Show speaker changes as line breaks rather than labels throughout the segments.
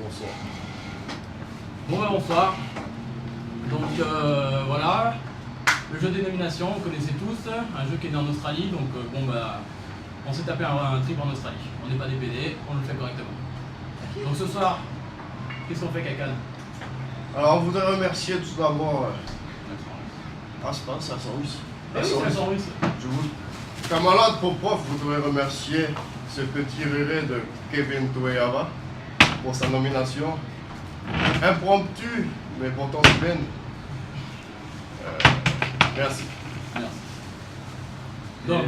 Bonsoir.
Bon ben bonsoir. Donc voilà, le jeu des nominations, vous connaissez tous, un jeu qui est né en Australie, donc bon bah on s'est tapé un trip en Australie. On n'est pas des PD, on le fait correctement. Donc ce soir, qu'est-ce qu'on fait Kakan?
Alors on voudrait remercier tout d'abord. Ah c'est pas ça, c'est en russe.
Ah oui, c'est en russe.
Je vous. Camarade Popov voudrait remercier ce petit réré de Kevin Toeyava pour sa nomination. Impromptu, mais pourtant pleine. Merci.
Merci.
Donc,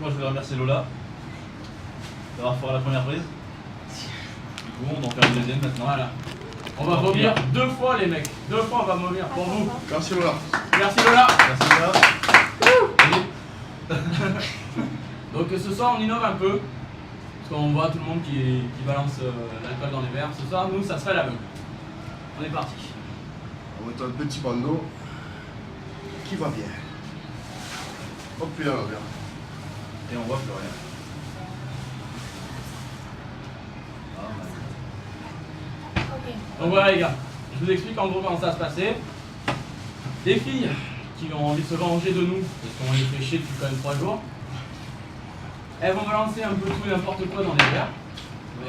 moi je voulais remercier Lola d'avoir fait la première prise. Du coup on en fait une deuxième maintenant.
Voilà. On va vomir 2 fois les mecs. 2 fois on va vomir pour vous.
Merci Lola.
Merci Lola.
Merci Lola.
Donc ce soir on innove un peu. Parce qu'on voit tout le monde qui balance l'alcool dans les verres. Ce soir nous ça se fait à l'aveugle. On est parti.
On met un petit bandeau qui va bien. Hop puis là, bien.
Et on voit plus rien.
Donc voilà les gars, je vous explique en gros comment ça va se passer. Des filles qui ont envie de se venger de nous, parce qu'on les fait chier depuis quand même 3 jours, elles vont balancer un peu tout et n'importe quoi dans les verres.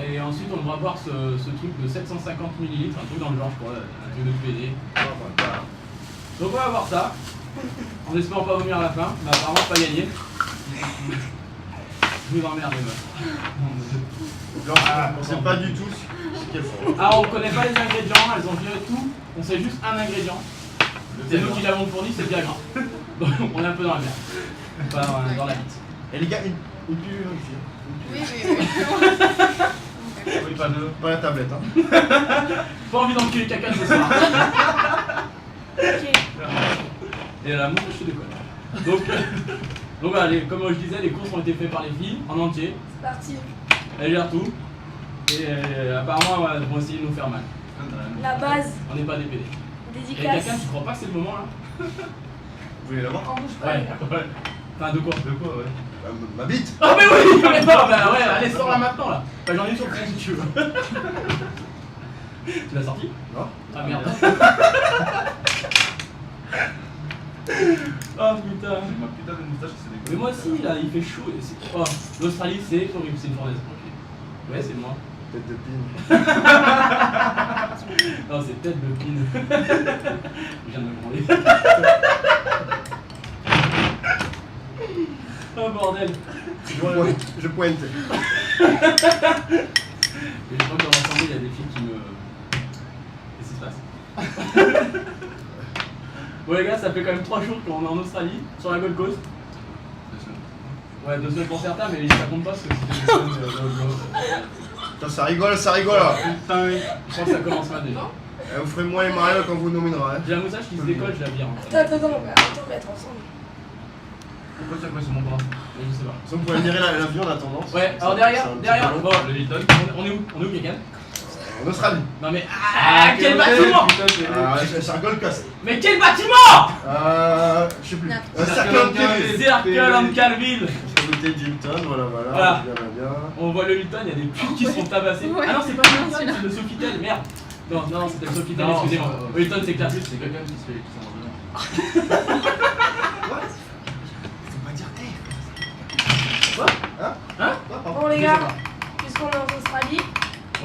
Et ensuite on va boire ce truc de 750 ml, un truc dans le genre je crois, un truc de PD. Donc on va voir ça, en espérant pas vomir à la fin, mais apparemment pas gagner. Je vous emmerde les meufs.
On sait pas du tout ce qu'elles font.
Ah, on connaît pas les ingrédients, elles ont viré tout, on sait juste un ingrédient. C'est nous qui l'avons fourni, c'est bien gras. Donc on est un peu dans la merde. Enfin, dans la bite.
Et les gars, une purifiée.
Oui.
Oui, pas deux.
Pas la tablette, hein.
Pas envie d'enculer caca ce soir.
Ok.
Et à la mouche, je déconne. Donc voilà, comme je disais, les courses ont été faites par les filles, en entier.
C'est parti.
Elles gèrent tout. Et apparemment, elles vont essayer de nous faire mal.
La base.
On n'est pas des PD. Et
Dédicace.
caca, tu crois pas que c'est le moment là?
Vous voulez la voir?
En bouge pas.
Ouais.
les gars.
Ouais. Enfin, de quoi?
De quoi, ouais.
Ma bite.
Ah mais oui, mais non, bah ouais, allez, sors-la maintenant là. Bah, j'en ai une sur le fond si tu veux. Tu l'as sorti?
Non.
Ah merde. Oh putain.
J'ai ma putain de moustache, c'est dégueu.
Mais moi aussi là, il fait chaud. Oh, l'Australie c'est horrible, c'est une fournaise. Ouais, c'est moi.
Tête de pine.
Non, c'est tête de pine. Je viens de me branler. Oh bordel.
Je pointe.
Et je crois que dans l'ensemble, il y a des filles qui me. Qu'est-ce qui se passe? Bon les gars, ça fait quand même 3 jours qu'on est en Australie, sur la Gold Coast.
2 semaines.
Ouais, 2 semaines pour certains, mais ça compte pas parce que c'était 2 semaines de Gold Coast.
Putain, ça rigole, ça rigole.
Putain, je crois que ça commence mal déjà.
Vous ferez moins les mariés quand vous nominera. Hein.
J'ai la moustache qui se décolle, je la vire.
Attends, on va mettre ensemble.
Pourquoi tu as quoi sur mon bras?
Mais je sais pas.
Sinon, vous pouvez virer l'avion en attendant.
Ouais,
Ça-
alors derrière,
c'est un petit
derrière,
ballon.
bon,
Le Hilton.
on est où? On est où, quelqu'un?
En Australie.
Non mais. Ah, quel bâtiment!
C'est un Gold Coast.
Mais quel bâtiment!
Je sais plus.
Non.
Circle K.
Circle and Calville!
Comité d'Hilton, voilà.
Voilà.
Bien.
On voit le Hilton, il y a des putes qui se sont tabassées.
Ouais.
Ah non, c'est pas le Hilton, c'est le Sofitel, merde! Non, c'était le Sofitel,
Non,
excusez-moi.
non.
Le Hilton, c'est clair.
C'est quelqu'un qui se fait qui s'en va dedans.
Faut pas dire
Hein?
Bon les
Je
gars,
sais pas.
puisqu'on est en Australie,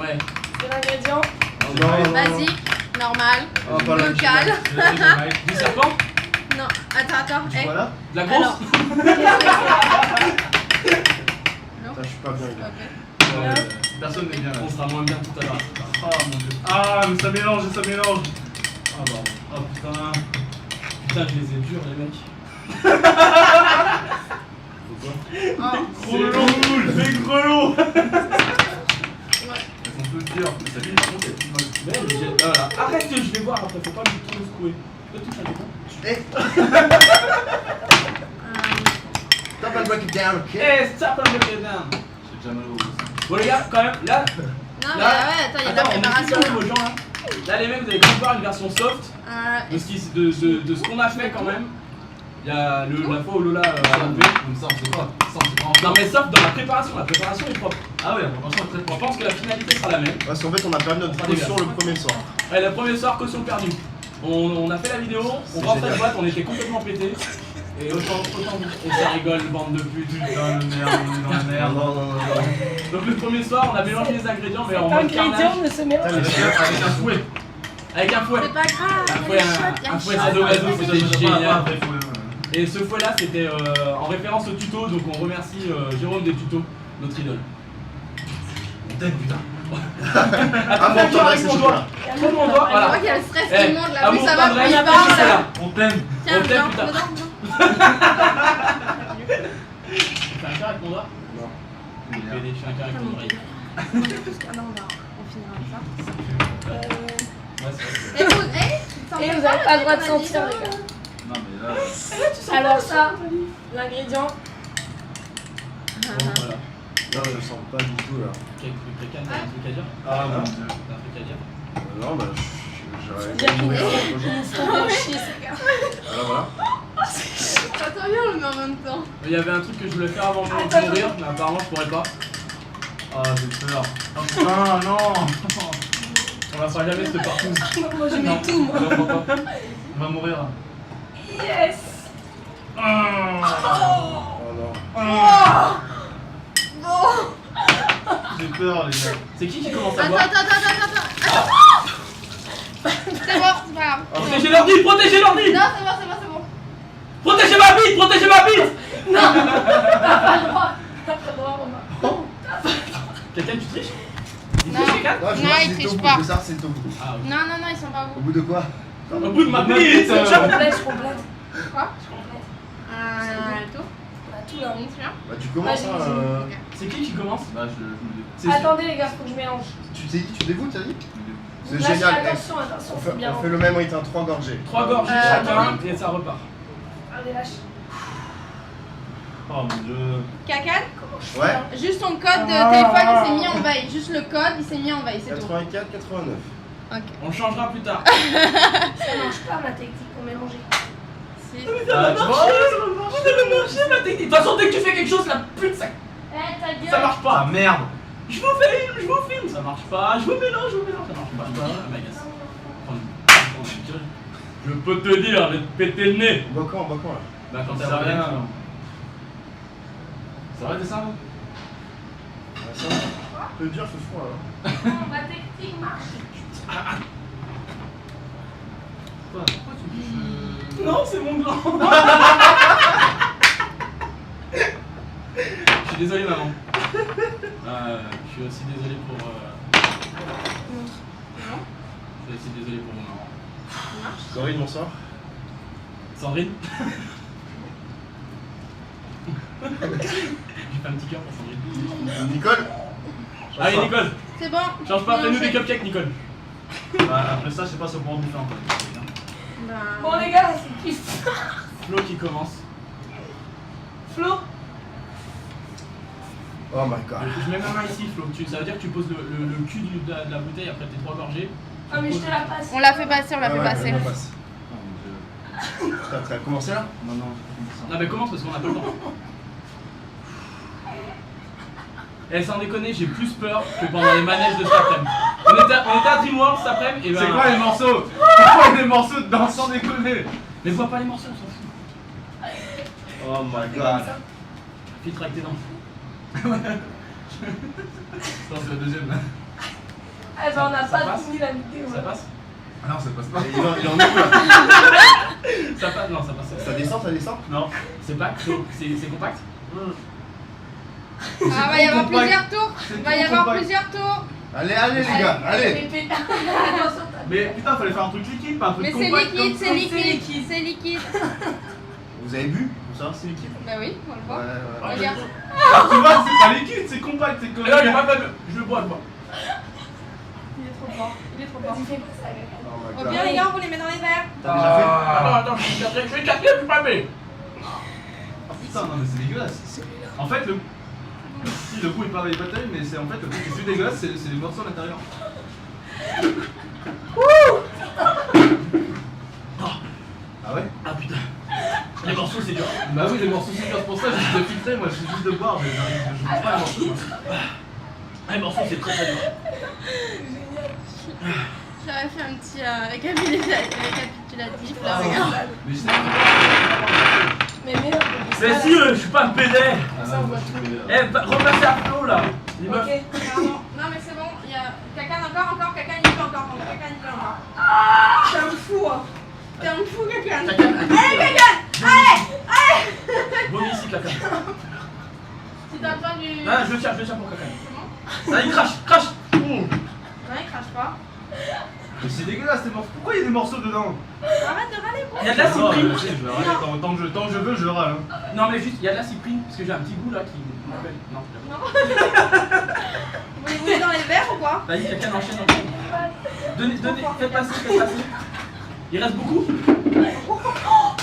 Ouais.
c'est l'ingrédient
Non.
basique, normal,
Ah, pas le
local.
Du serpent?
Non, attends,
Tu vois là?
De la grosse?
Alors, qu'est-ce que c'est? Non.
Putain, je suis pas bien, gars.
Ok.
Personne n'est bien là.
On sera moins bien tout à l'heure.
Oh mon dieu. Ah, mais ça mélange, ça mélange. Ah bon. Oh putain.
Putain, je les ai durs, les mecs.
Oh,
Grelot, c'est grelot.
ouais.
Elles sont toutes dures. Mais ça vient par contre, elles sont molles.
Mais voilà. Arrête, je vais voir après, faut pas me trop secouer. Tu peux toucher à quelqu'un?
Stop and break it down, ok?
Eh, stop and break it down!
J'ai déjà mal au dos.
Bon les gars, quand même, là,
Non, mais ouais, attends, il y a de la
attends, on
préparation.
explique aux gens là. Là les mecs, vous allez voir une version soft de ce qu'on a fait quand même. Il y a la fois où Lola a enlevé.
Comme ça, on sait pas. Ça, on sait pas.
Non mais sauf dans la préparation est propre.
Ah ouais, la préparation est très
Je
propre.
pense que la finalité sera la même.
Parce qu'en fait, on a perdu notre caution le premier soir.
Ouais, le premier soir, caution perdue. On a fait la vidéo, on rentre à la boîte, on était complètement pété. Et autant et ça rigole, bande de putes.
Putain, de merde, on est dans la merde.
Non.
Donc le premier soir, on a mélangé les ingrédients, mais en
Cet
mode carnage.
ingrédient ne se mélange
Avec un fouet.
Avec un fouet.
C'est pas grave,
Un
il y
fouet,
a des shots, il y a
un
des
fouet
shots.
sadomaso,
Faut
c'était
pas
génial.
un vrai fouet.
Et ce fouet-là, c'était en référence au tuto, donc on remercie Jérôme des tutos, notre idole.
On t'aime, putain.
Ah, mon
Fais
temps
avec mon doigt. Prends mon doigt,
Je
voilà.
vois qu'il y a le stress
Eh,
du monde là.
amour
Oui, ça va,
tendresse,
plus
c'est
pas.
là.
On t'aime.
Tiens,
On t'aime,
dedans,
putain.
dedans.
Tu fais un cœur avec mon doigt?
Non.
Je fais un cœur avec mon oreille.
Ah non, on finira avec ça.
Ouais, c'est vrai.
Et vous,
Et vous avez pas le droit de sentir, les gars.
Non, mais là.
Alors ça, l'ingrédient,
Bon, voilà.
Non, je sens pas du tout là.
Quel truc t'as un truc à dire?
Ah mon dieu.
T'as un truc à dire?
Non, bah, j'aurais
dire qu'il
mourir
est
l'autre jour.
ils sont bien chiés, ces gars.
Voilà.
Attends bien, on le met en même temps.
Il y avait un truc que je voulais faire avant de mourir, mais apparemment je pourrais pas.
Ah, j'ai peur. Oh putain, non.
On la fera jamais cette partout.
Moi, je mets tout, moi.
On va mourir.
Yes.
Oh non.
J'ai peur, les gars.
C'est qui commence à
Attends,
boire?
attends. C'est bon, c'est pas grave.
Protégez l'ordi! Protégez l'ordi!
Non, c'est bon.
Protégez ma bite! Protégez ma bite!
T'as pas le droit. T'as pas le droit, Romain.
Quelqu'un tu triches? Il
Non.
triche quelqu'un?
Non, je
Non,
vois
il
si c'est
triche
au bout,
pas.
je veux savoir si c'est au bout.
Ah oui.
Non, ils sont pas
Au
vous.
bout de quoi?
Au bout de ma bite!
Je complète.
Quoi
Je complète.
Tout
On a tout là.
Une sûr
Bah, tu commences,
Vas-y,
hein.
C'est qui commence?
Bah, je me dis.
C'est
Attendez, les gars, faut que je mélange.
Tu t'es dit, tu dégoûtes, t'as dit? C'est
Là,
génial. Eh,
Attention,
On
faut bien.
fait le même rythme, 3 gorgées.
3 gorgées chacun et ça repart.
Allez, lâche.
Oh mon dieu.
Cacan
Ouais.
Juste ton code de téléphone, il s'est mis en veille. Juste le code, il s'est mis en veille, c'est tout.
84, 89.
Ok.
On changera plus tard.
Ça marche pas ma technique pour mélanger.
Si.
Ah, tu vois?
Ça va marcher ma technique. De toute façon, dès que tu fais quelque chose, la pute, ça
Eh, ta gueule.
marche pas.
Ah merde.
Je vous filme, ça marche pas. Je vous mélange, ça marche pas. Ah, m'agace. Je peux te dire, je vais te péter le nez.
On boit quand là?
Bah quand
Ça
ça
va
revient.
rien. Ça va, t'es ça?
Ouais, ça va. Un peu dur ce froid là.
Ma technique marche.
Pourquoi tu me
Non, c'est mon gland. Je suis désolé maman. Je suis aussi désolé pour. Je suis aussi désolé pour mon maman.
Corinne, bonsoir.
Sandrine. J'ai fait un petit cœur pour Sandrine.
Nicole.
Allez Nicole,
C'est bon.
change pas, fais-nous des
Mélangez.
cupcakes Nicole.
Bah, après ça, je sais pas si on peut en bouffer encore.
Bah,
Bon, les gars, c'est kiff.
Flo qui commence.
Flo.
Oh my god.
Je mets ma main ici Flo, ça veut dire que tu poses le cul de la bouteille après tes 3 gorgées.
Ah, mais je te la passe.
on l'a fait passer, on l'a
Ah
fait
ouais,
passer.
on passe.
Oh mon dieu.
T'as commencé là?
Non, non, c'est
Non mais commence parce qu'on a pas le temps. Eh sans déconner, j'ai plus peur que pendant les manèges de cet après-midi. On était à DreamWorld cet après-midi et ben...
C'est quoi les morceaux? C'est quoi les morceaux dedans sans déconner?
Mais vois pas les morceaux, on s'en fout.
Oh my god.
Filtre avec tes dents.
Non, c'est la deuxième là.
Eh ben, on n'a
Ça
pas
passe
fini la vidéo.
Ça passe?
Ah non, ça passe pas.
Il en est où là?
Ça passe? Non ça passe.
Ça descend, ça descend?
Non.
C'est pas c'est compact?
Ah, va y avoir
compact.
plusieurs tours.
C'est
Va y
trop
avoir
compact.
plusieurs tours.
Allez, allez les gars, allez.
Attention, t'as-
Mais putain, fallait faire un truc liquide, pas un truc
Mais c'est
compact.
liquide,
comme
c'est
ça.
liquide, c'est liquide.
Vous avez bu? Pour savoir si c'est liquide?
Bah oui, on le voit.
Ouais.
Regarde.
Ah, tu vois, c'est pas liquide, c'est compact, c'est comme.
Non, j'ai pas fait. Je le bois, je bois.
Il est trop fort. Il est trop fort. Vas-y, fais pas ça, gars.
Oh my
Au
god.
bien les gars, on vous les met dans les verres.
T'as déjà fait?
Attends, je suis quatrième, je suis pas fait.
Ah putain, non, mais c'est dégueulasse. En fait, le. Si, le goût est pas terrible, mais c'est en fait le truc qui est plus dégueulasse, c'est les morceaux à l'intérieur. Ah ouais?
Ah putain. Les morceaux, c'est dur.
Bah oui, les morceaux c'est dur, c'est pour ça que j'essaie de filtrer, moi j'essaie juste de boire, mais je bois pas les morceaux. Moi.
Les morceaux, c'est très dur.
J'aurais fait un petit récapitulatif là, regarde.
Mais je sais
Mais merde.
Mais si, je suis pas un PD.
Ça, on voit tout.
Eh, repassez à flot là. Les meufs.
Ok.
Pardon. Non mais c'est bon, il y a quelqu'un encore, quelqu'un il peut encore, quelqu'un il peut encore.
T'es un fou, hein.
T'es un fou quelqu'un.
Quelqu'un.
Allez quelqu'un. Allez.
Vomis ici, quelqu'un.
Tu t'as besoin du...
Ah, je le tiens pour quelqu'un.
C'est bon?
Ah, il crache.
Non il crache pas.
Mais c'est dégueulasse ces morceaux. Pourquoi il y a des morceaux dedans?
Arrête de râler quoi.
Il y a de la
Non,
cyprine.
je sais, je vais râler tant que je veux, je râle. Hein.
Non, mais juste, il y a de la cyprine. Parce que j'ai un petit goût là qui m'appelle. Non,
Non. Vous les voulez dans les verres ou quoi?
vas-y, quelqu'un enchaîne. Donnez, faites passer. Il reste beaucoup?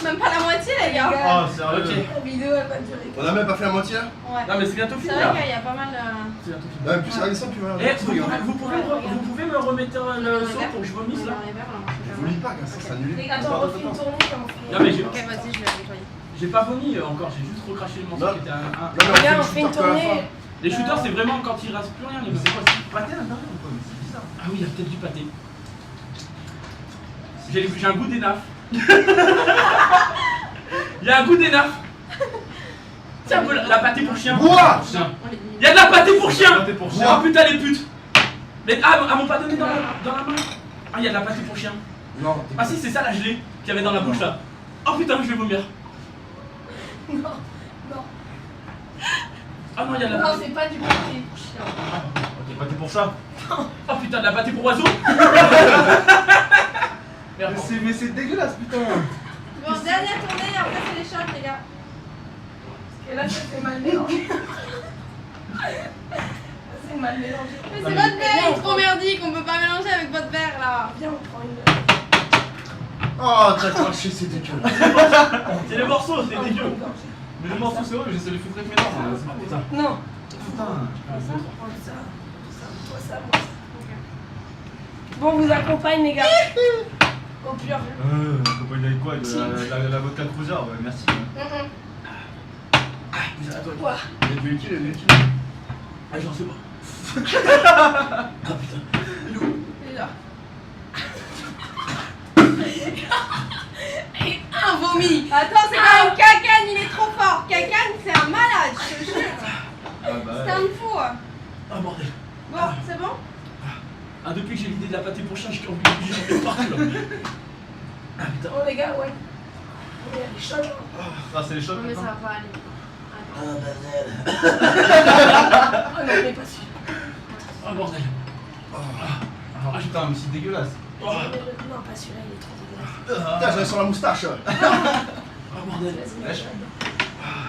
Même pas la moitié les gars.
Oh, sérieux.
Ok.
La vidéo elle va durer.
On a même pas fait la moitié là?
Ouais.
Non, mais c'est bientôt
C'est
fini
vrai
là.
qu'il y a pas mal de...
C'est bientôt fini.
Non, mais plus Alexandre, plus voilà.
Eh, vous pouvez me remettre le son pour que je vomisse là?
Dans les verres là.
Je vous lis pas, gars, ça sera annulé.
Les gars, attends, on refait une tournée comme on fait.
Non, mais j'ai
Ok vas-y je vais nettoyer.
pas vomi encore, j'ai juste recraché le morceau
Non.
qui était un.
Non, mais
Les gars, on
le
fait une
shooter que à la
tournée.
Les shooters, c'est vraiment quand il reste plus rien. Les
Mais c'est
meufs.
quoi, c'est du pâté à l'intérieur ou quoi? Mais c'est bizarre.
Ah oui, il y a peut-être du pâté. J'ai un goût d'énaf. Il y a un goût d'énaf. C'est un peu la pâté pour chien.
Bois!
Chien.
On les diminue.
Il y a de la pâté pour chien.
Pâté pour
Oh
chien.
putain les putes. Mais ah, m'ont pas donné dans la main. Ah, il y a de la pâté pour chien.
Non.
Ah si, c'est ça la gelée qu'il y avait dans la bouche là. Oh putain, je vais vomir.
Non, non.
Ah non, il y a de la
Non,
pâté.
c'est pas du pâté pour chien.
Ok, pâté pour chat.
Oh putain, de la pâté pour oiseau. Merde.
Mais c'est dégueulasse, putain.
Bon dernière tournée et après c'est les shots les gars.
Et là, ça fait mal mélangé. C'est mal mélangé.
Mais c'est votre verre, il est trop merdique, on peut pas mélanger avec votre verre là.
Viens, on prend une.
Oh, t'as craché, c'est dégueulasse.
C'est les morceaux, c'est dégueu.
Mais le morceau c'est vrai, j'essaie de filtrer avec mes dents. C'est putain.
Non.
Putain.
Prends ça. Toi, ça, moi, ça. Bon, on vous accompagne, les gars. Au pur.
Accompagné avec quoi? De la vodka Cruiser, ouais, merci.
Quoi?
Il y a du liquide, il y a du liquide.
Ah, j'en sais pas. Ah putain.
Il est là. Et un vomi. Attends, c'est quand même Kakan, il est trop fort. Kakan, c'est un malade, je te jure.
Ah bah
C'est un fou.
Ah bordel.
Bon, c'est bon?
Ah, depuis que j'ai l'idée de la pâté pour chien, je suis partout là. Ah putain.
Bon, les gars, ouais. On est à les shots.
Ah, c'est les shots
Non mais ça
maintenant.
va pas aller.
Ah bordel.
Oh non, mais pas sûr.
Ah bordel.
Ah putain, mais c'est dégueulasse.
Oh.
Non, pas celui-là, il est trop dégueulasse.
Putain, j'avais sur la moustache.
Ah bordel.
Vas-y,
Lèche.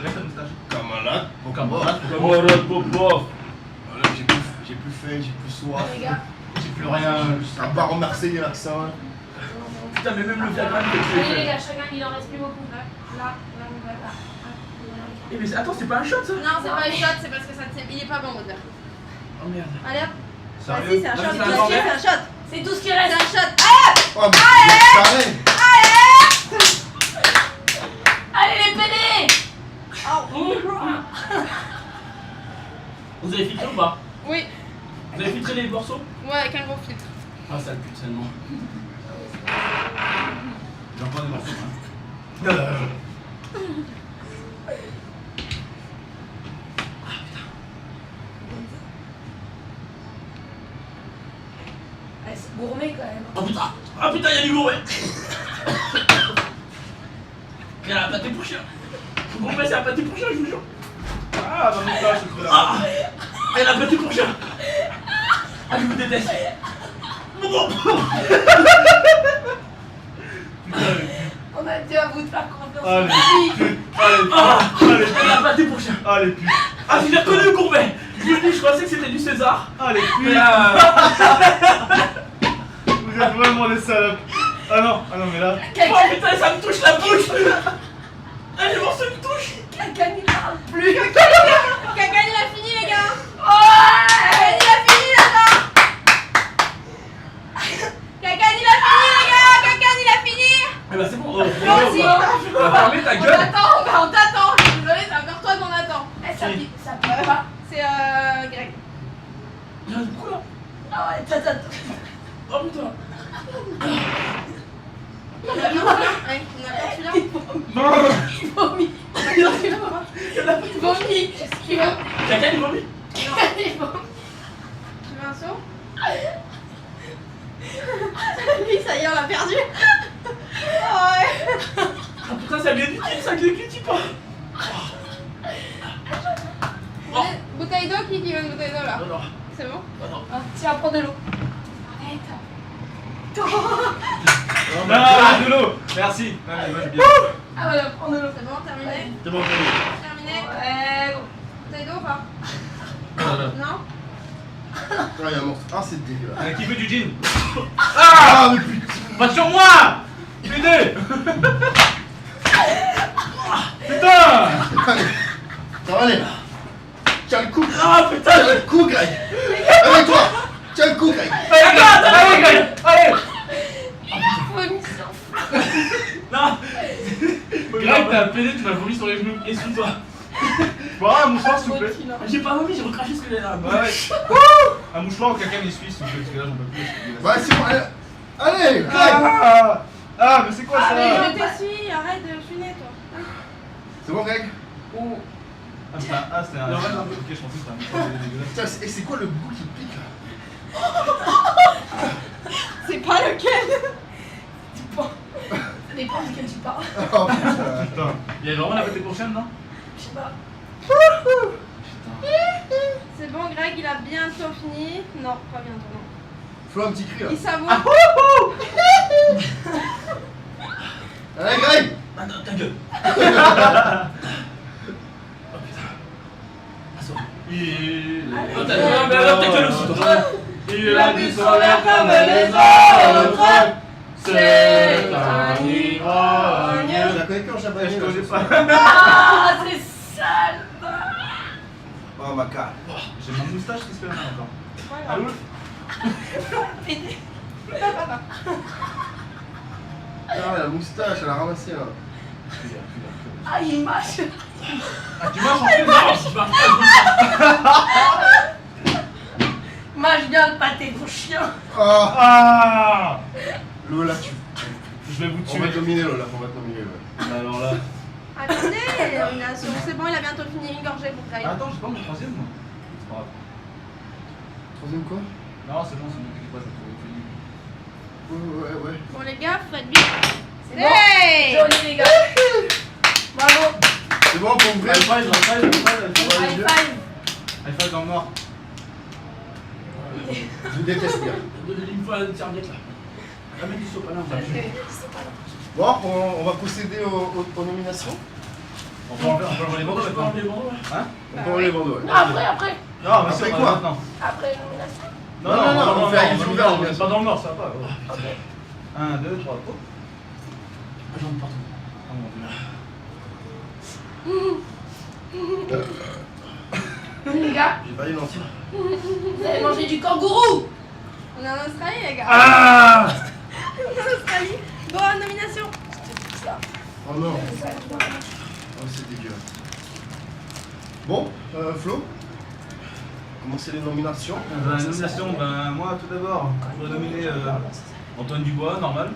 Lèche ta moustache.
Camarade.
Camarade, popo.
Voilà, j'ai plus faim, j'ai plus soif.
les gars.
J'ai plus rien.
À part en Marseille, l'accent.
Putain, mais même le Viagra, il fait
Allez, les
tuer.
gars, chacun, il en reste plus beaucoup. Là, là.
Eh, mais attends, c'est pas un shot ça?
Non, c'est pas une shot, c'est parce que ça il est pas bon votre verre.
Oh merde.
Allez hop.
Sérieux?
Vas-y, c'est un
Non,
shot.
mais c'est un
Vas-y,
grand verre.
c'est un shot.
C'est tout ce qui
C'est
reste.
un shot. Allez!
Oh, mais carré.
Allez, les PD.
Vous avez filtré ou pas?
Oui.
Vous avez filtré les morceaux?
Ouais, avec un gros filtre.
Ah, ça pue tellement.
J'ai encore des morceaux, hein.
Ouais, c'est gourmet quand même.
Oh putain! Ah putain, y'a du gourmet! Il y a la pâté pour chien! Faut qu'on passe à la pâté pour chien, je vous jure!
Ah, ma moustache, je suis
Ah! Et la pâté pour chien! Ah, je vous déteste!
On a dit à vous de faire confiance.
Allez,
Ah!
allez,
Et la pâté pour chien!
allez, putain.
Ah, j'ai reconnu le gourmet! Je vous dis, je pensais que c'était du César!
Allez,
Mais
putain. Vous êtes vraiment des salopes. Ah non, mais là.
Oh putain, ça me touche la bouche! Ah, les morceaux me touchent!
Quelqu'un n'y parle plus.
Kakan, il a fini, les gars! Kakan, il a fini, là-bas! Kakan, il a fini, les gars! Kakan, il a fini!
Eh bah, c'est bon!
Vas-y.
Fermez ta gueule!
t'attend, bah on t'attend. Je suis désolée, c'est encore toi qu'on attend.
Eh, ça pique pas.
C'est Greg.
Il y a un coup là.
Ah ouais, attends.
Oh putain.
On a bien celui-là. Ouais, on a bien celui-là.
Il vomit. Il vomit. Qu'est-ce qu'il veut?
Quelqu'un il vomit.
Il vomit.
Tu veux un saut? Lui, ça y est, on l'a perdu. Ah ouais.
Ah putain, ça vient du type, ça glutit pas.
Bouteille d'eau, qui veut une bouteille d'eau là?
Non.
C'est bon?
Ah, tiens, prends de l'eau. Arrête.
Non, de l'eau. Merci. Non, mais moi, j'ai bien.
Ah voilà, prends de l'eau.
C'est bon, terminé?
C'est bon,
Terminé?
Ouais, bon.
Bouteille d'eau ou pas? Non?
Ah, il y a un morceau. Ah, c'est dégueulasse.
Qui veut du gin?
Ah, mais putain.
Pas sur moi. Aidez. Putain.
Allez. Ça va aller. Tiens le coup.
Ah putain.
Tiens le coup, Greg. Avec toi. Tiens le coup, Greg.
Allez, Greg. Allez.
Vomit sur.
Non. Greg, t'as pédé, tu m'as vomi sur les genoux. Essuie-toi.
Bon, un mouchoir, s'il vous plaît.
J'ai pas vomi, j'ai recraché ce que j'ai là.
Ouais. Un mouchoir ou quelqu'un m'essuie, s'il vous plaît, parce que là, j'en peux plus.
Ouais, c'est bon. Allez. Allez, Greg.
Ah, mais c'est quoi ça?
Mais je t'essuie, arrête de chouiner toi.
C'est bon, Greg.
Oh.
C'était un.
Non,
Ok, je pensais que c'était un mouchoir dégueulasse.
Tiens, et c'est quoi le goût qui pique là?
C'est pas lequel.
Ça dépend duquel tu parles.
Oh putain.
Putain. Il y a vraiment la pâté prochaine, non?
Je sais pas.
C'est bon, Greg, il a bientôt fini. Non, pas bientôt, non.
Faut un petit cri là.
Il savoure.
Allez, Greg.
Ah non, ta gueule. Oh putain. Assois. Oh, t'as mais alors ta gueule aussi, toi. Il a du solaire comme les autres. C'est un ivrogne.
Je la connais qu'en japonais.
Je connais pas.
Ah, c'est sale.
Oh, ma carte.
J'ai ma moustache qui se fait mal encore.
Voilà.
Allô?
Pédé.
Ah, la moustache, elle a ramassé là.
Ah, il mâche.
Ah, tu marches en plus? Non, je marche
Mâche bien le pâté, gros chien.
Ah,
Ah!
Lola, tu.
Je vais vous
On va te
tuer.
nominer, Lola, on va te nominer. Ouais.
Alors là.
Attendez, nomination. C'est bon, il a bientôt fini une gorgée pour Greg.
Attends, j'ai pas mon troisième moi. C'est pas grave.
Troisième quoi?
Non, c'est bon, t'inquiète pas, je vais trouver.
Ouais.
Bon, les gars, faites vite.
C'est bon.
Hey!
Joli, les gars. Bravo.
C'est bon pour ouvrir?
High five, high five, high five.
High five.
High five dans le noir.
Je déteste bien.
Il me faut une serviette là. Ramène du sopalin.
Bon, on va procéder aux nominations.
On peut enlever les bandeaux
Je peux
maintenant.
enlever les bandeaux, ouais.
Hein?
On peut enlever les bandeaux. Ouais.
Après.
Non, mais
Après
c'est
quoi?
quoi maintenant?
Après l'élimination.
Non, on fait avec les
non,
ouverts,
non,
bien
c'est
sûr.
pas dans le nord, ça va pas.
Ok.
1, 2, 3, oh.
J'en ai partout.
Oh mon dieu.
Les gars,
J'ai pas les lentilles.
vous allez manger du kangourou.
On est en Australie, les gars.
Ah!
On est en Australie. Bon, nomination.
Oh non. Oh, c'est dégueulasse. Bon, Flo, commencez les nominations.
La nomination, ben moi tout d'abord, je voudrais nominer Antoine Dubois, normal.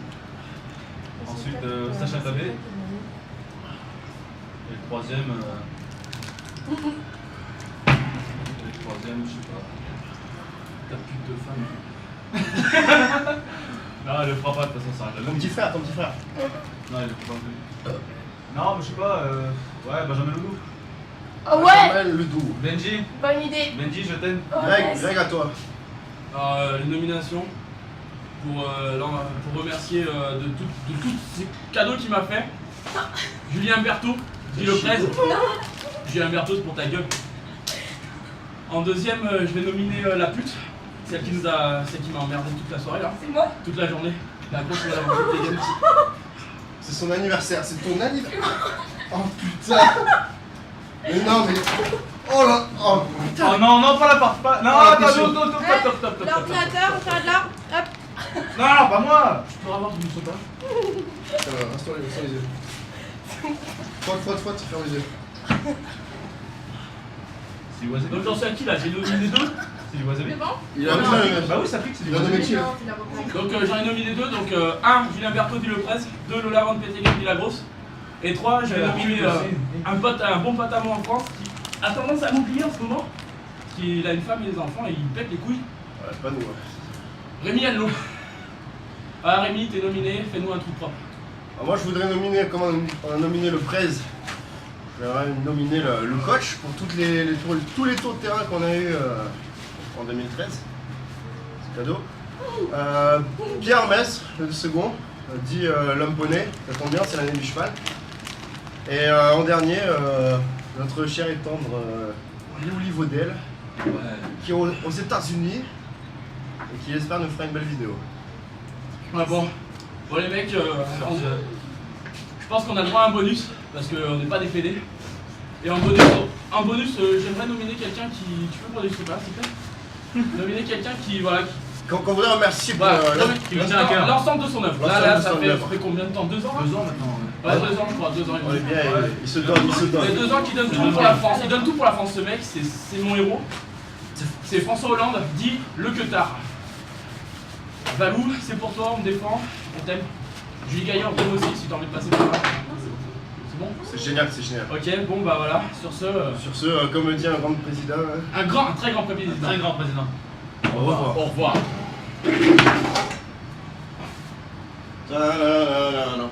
Ensuite Sacha Tabé. Et le troisième. Je sais pas.
Ta pute de femme.
Non, elle le fera pas de toute façon, ça arrive
Ton petit frère.
Non, elle le fera pas plus. Non, mais je sais pas, ouais, Benjamin Ledoux.
Oh ouais.
Jamel Ledoux.
Benji,
Bonne idée.
Benji, je t'aime.
Oh,
Greg,
yes.
Greg à toi.
Alors, les nominations pour remercier de tous ces cadeaux qu'il m'a fait. Julien Berthaud, Guy Leprez. Julien Berthaud, c'est pour ta gueule. En deuxième, je vais nominer la pute, celle qui m'a emmerdé toute la soirée là,
C'est moi.
toute la journée. La grosse qui m'a emmerdé les games.
C'est son anniversaire, c'est ton anniversaire. Oh putain. Mais non, mais. Oh là. Oh putain.
Oh non, non, pas la part. Pas... Non,
Ah,
pas
attention.
top.
L'ordinateur, on s'arrête là. Hop.
Non, pas moi.
Je peux avoir du soda.
Reste les yeux. Frotte, ferme les yeux.
C'est du wasabi.
Donc j'en suis à qui là? J'ai nominé deux.
C'est du wasabi.
C'est bon?
Il a
Non,
mis
Bah oui, ça pique, c'est du
Il a
wasabi.
nommé qui là?
Non, c'est la bonne.
Donc j'en ai nominé deux. Donc 1, Julien Berthaud dit le presse. 2, Lola Van Petegem dit la grosse. Et 3, j'ai nominé un bon pote à moi en France qui a tendance à m'oublier en ce moment. Il a une femme et des enfants et il pète les couilles.
Ouais, pas nous. Ouais.
Rémi Allo. Ah Rémi, t'es nominé, fais-nous un truc propre.
Alors moi je voudrais nominer, comme on a nominé le presse, je voudrais nominer le coach pour tous les tours de terrain qu'on a eu en 2013. C'est cadeau. Pierre Mess, le second, dit l'homme poney, ça tombe bien, c'est l'année du cheval. Et en dernier, notre cher et tendre Léolie Vaudel, qui est aux États-Unis et qui espère nous faire une belle vidéo.
Ouais, bon les mecs, je pense qu'on a le droit à un bonus parce qu'on n'est pas des PD. Et en bonus, j'aimerais nominer quelqu'un qui. Tu peux prendre des trucs là, s'il te plaît? Nominer quelqu'un qui. Voilà.
Qu'on voudrait remercier pour
qui lui tient à cœur.
L'ensemble de son œuvre.
L'ensemble
Là,
de
ça
son
fait
œuvre.
combien de temps? 2 ans?
2 ans maintenant.
Ouais, 2 ans, je crois, 2 ans et
On est
demi.
bien,
Ouais.
il se donne.
Ça fait 2 ans qu'il donne tout pour la France. Il donne tout pour la France, ce mec, c'est mon héros. C'est François Hollande, dit le queutard. Valou, c'est pour toi, on me défend, on t'aime. Julie Gaillard, on t'aime aussi si t'as envie de passer par là. C'est bon?
C'est génial, c'est génial.
Ok, bon bah voilà, sur ce.
Sur ce, comme dit un grand président,
Un très grand président.
Très grand président.
au revoir.
Au revoir.
Ta-la-la-la-la.